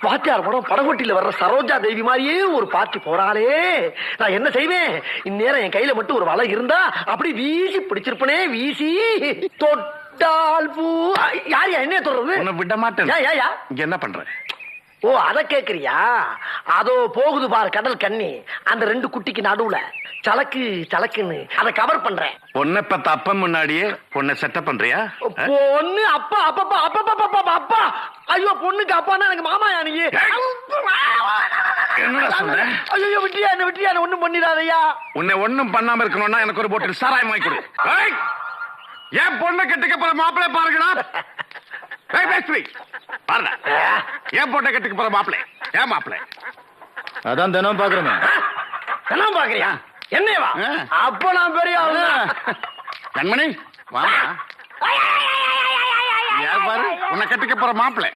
வாத்தியார் படம் படகோட்டில வர்ற சரோஜா தேவி மாதிரியே ஒரு பார்ட்டி போறாளே. நான் என்ன செய்வேன்? இந்நேரம் என் கையில மட்டும் ஒரு வலை இருந்தா அப்படி வீசி பிடிச்சிருப்பனே. வீசி தொட்டால் பூ. யார் என்ன சொல்றது? உன்னை விட மாட்டேன். இங்க என்ன பண்ற? ஓ, அத கேக்குறியா? அதோ போகுது பாரு கடல் கண்ணி, அந்த ரெண்டு குட்டிக்கு நடுவுல சலக்கு சலக்குன்னு அத கவர் பண்றேன். பொண்ணை பத்த அப்ப முன்னாடியே பொண்ணை செட்டப் பண்றியா? பொண்ணு அப்பா அப்பா அப்பா அப்பா. ஐயோ, பொண்ணுக்கு அப்பான்னா எனக்கு மாமாயா நீ? ஐயோ, விட்டியா என்ன விட்டியா? ஒண்ணும் பண்ணிடாதையா. உன்னை ஒண்ணும் பண்ணாம இருக்கணும்னா எனக்கு ஒரு போட்டு சாராயம் வாங்கி கொடு. ஏன் பொண்ணை கட்டுக்க போற மாப்பிள்ளை பாருங்கடா. ஏன் பொண்ணை கட்டுக்க போற மாப்பிள்ளை? ஏன் மாப்பிள்ளை? அதான் தினம் பாக்குறேன். தினம் பாக்குறியா? என்னவா? அப்ப நான் பெரிய கண்மணி வா. யார் பாரு உன்னை கட்டிக்க போற மாப்பிள்ளை.